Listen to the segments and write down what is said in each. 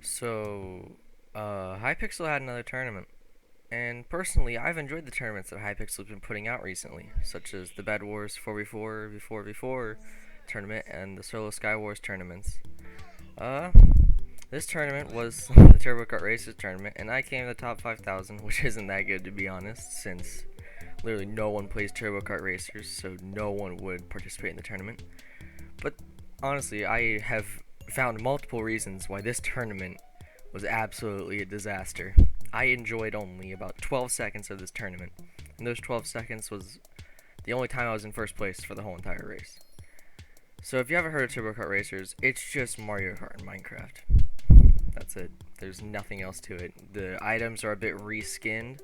So, Hypixel had another tournament, and personally, I've enjoyed the tournaments that Hypixel's been putting out recently, such as the Bed Wars 4v4, v4v4 tournament, and the Solo Sky Wars tournaments. Uh, this tournament was the Turbo Kart Racers tournament, and I came in the top 5,000, which isn't that good to be honest, since literally no one plays Turbo Kart Racers, so no one would participate in the tournament. But honestly, I have found multiple reasons why this tournament was absolutely a disaster. I enjoyed only about 12 seconds of this tournament, and those 12 seconds was the only time I was in first place for the whole entire race. So if you haven't heard of Turbo Kart Racers, it's just Mario Kart in Minecraft. That's it. There's nothing else to it. The items are a bit reskinned,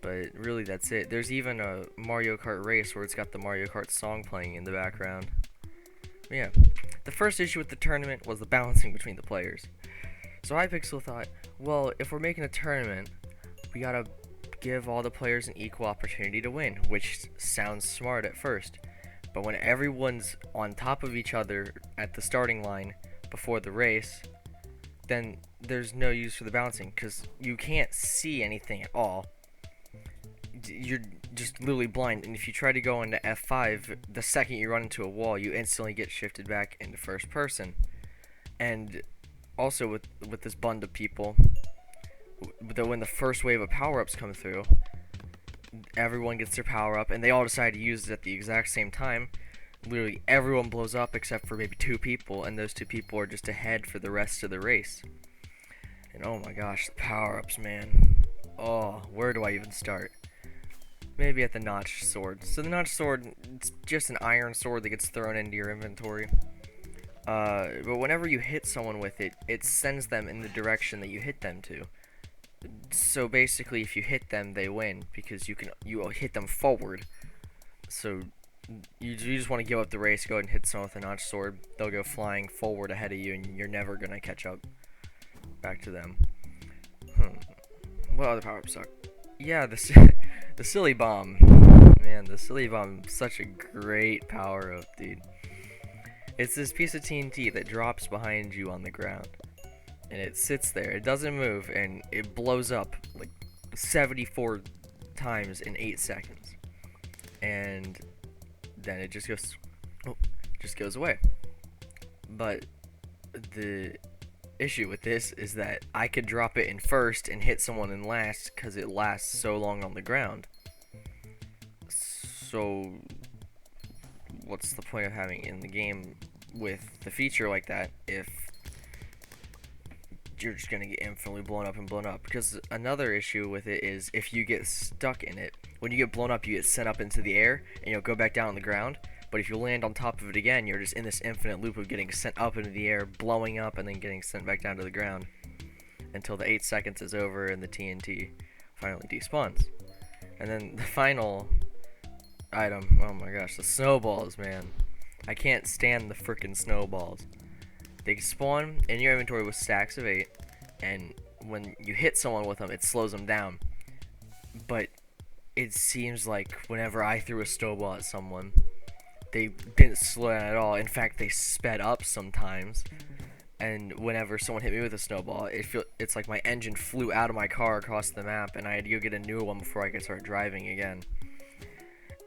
but really that's it. There's even a Mario Kart race where it's got the Mario Kart song playing in the background. But yeah, the first issue with the tournament was the balancing between the players. So Hypixel thought, well, if we're making a tournament, we gotta give all the players an equal opportunity to win, which sounds smart at first. But when everyone's on top of each other at the starting line before the race, then there's no use for the balancing, because you can't see anything at all. You're just literally blind, and if you try to go into F5, the second you run into a wall, you instantly get shifted back into first person. And also with this bund of people, when the first wave of power-ups come through, everyone gets their power-up, and they all decide to use it at the exact same time. Literally everyone blows up except for maybe two people, and those two people are just ahead for the rest of the race. And oh my gosh, the power-ups, man. Oh, where do I even start? Maybe at the notch sword. So the notch sword, it's just an iron sword that gets thrown into your inventory. But whenever you hit someone with it, it sends them in the direction that you hit them to. So basically, if you hit them, they win, because you hit them forward. So you just want to give up the race, go ahead and hit someone with a notch sword. They'll go flying forward ahead of you, and you're never gonna catch up back to them. What other power-ups suck? Yeah, the silly bomb. Man, the silly bomb is such a great power-up, dude. It's this piece of TNT that drops behind you on the ground, and it sits there. It doesn't move, and it blows up like 74 times in 8 seconds, and then it just goes away. But the issue with this is that I could drop it in first and hit someone in last because it lasts so long on the ground. So what's the point of having it in the game with the feature like that if you're just gonna get infinitely blown up and blown up? Because another issue with it is if you get stuck in it, when you get blown up, you get sent up into the air and you'll go back down on the ground. But if you land on top of it again, you're just in this infinite loop of getting sent up into the air, blowing up, and then getting sent back down to the ground until the 8 seconds is over and the TNT finally despawns. And then the final item, oh my gosh, the snowballs, man. I can't stand the frickin' snowballs. They spawn in your inventory with stacks of 8, and when you hit someone with them, it slows them down. But it seems like whenever I threw a snowball at someone, they didn't slow down at all. In fact, they sped up sometimes. And whenever someone hit me with a snowball, it's like my engine flew out of my car across the map, and I had to go get a new one before I could start driving again.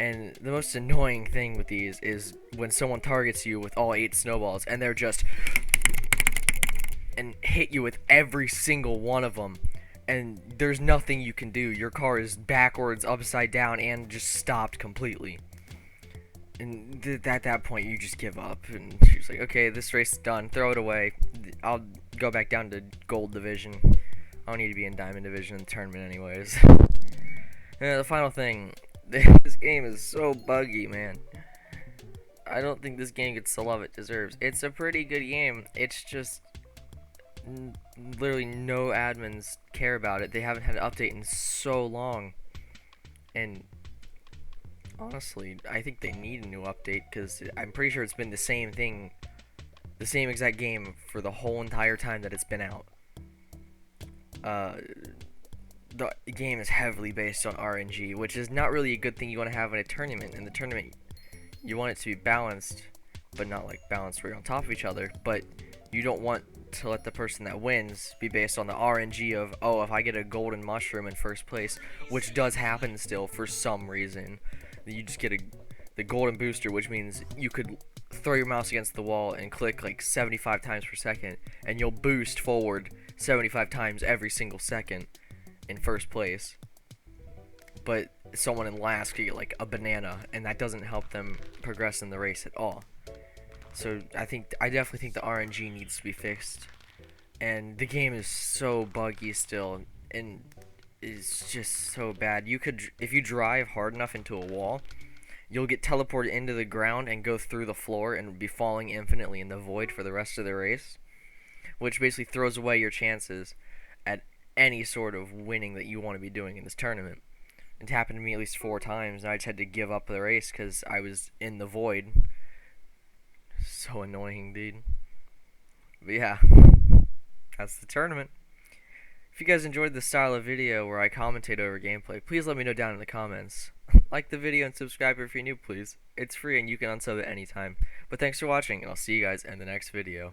And the most annoying thing with these is when someone targets you with all 8 snowballs, and they're just and hit you with every single one of them, and there's nothing you can do. Your car is backwards, upside down, and just stopped completely. And at that point, you just give up, and she's like, okay, this race is done, throw it away. I'll go back down to Gold Division. I don't need to be in Diamond Division in the tournament anyways. And the final thing, this game is so buggy, man. I don't think this game gets the love it deserves. It's a pretty good game. It's just literally no admins care about it. They haven't had an update in so long. And honestly, I think they need a new update, because I'm pretty sure it's been the same thing, the same exact game for the whole entire time that it's been out. The game is heavily based on RNG, which is not really a good thing you want to have in a tournament. In the tournament, you want it to be balanced, but not like balanced where you're on top of each other, but you don't want to let the person that wins be based on the RNG of, oh, if I get a golden mushroom in first place, which does happen still for some reason, you just get the golden booster, which means you could throw your mouse against the wall and click like 75 times per second, and you'll boost forward 75 times every single second in first place. But someone in last could get like a banana, and that doesn't help them progress in the race at all. So I definitely think the RNG needs to be fixed, and the game is so buggy still, and is just so bad. If you drive hard enough into a wall, you'll get teleported into the ground and go through the floor and be falling infinitely in the void for the rest of the race, which basically throws away your chances at any sort of winning that you want to be doing in this tournament. It happened to me at least 4 times, and I just had to give up the race because I was in the void. So annoying, dude. But yeah, that's the tournament. If you guys enjoyed this style of video where I commentate over gameplay, please let me know down in the comments. Like the video and subscribe if you're new, please. It's free and you can unsub at any time. But thanks for watching, and I'll see you guys in the next video.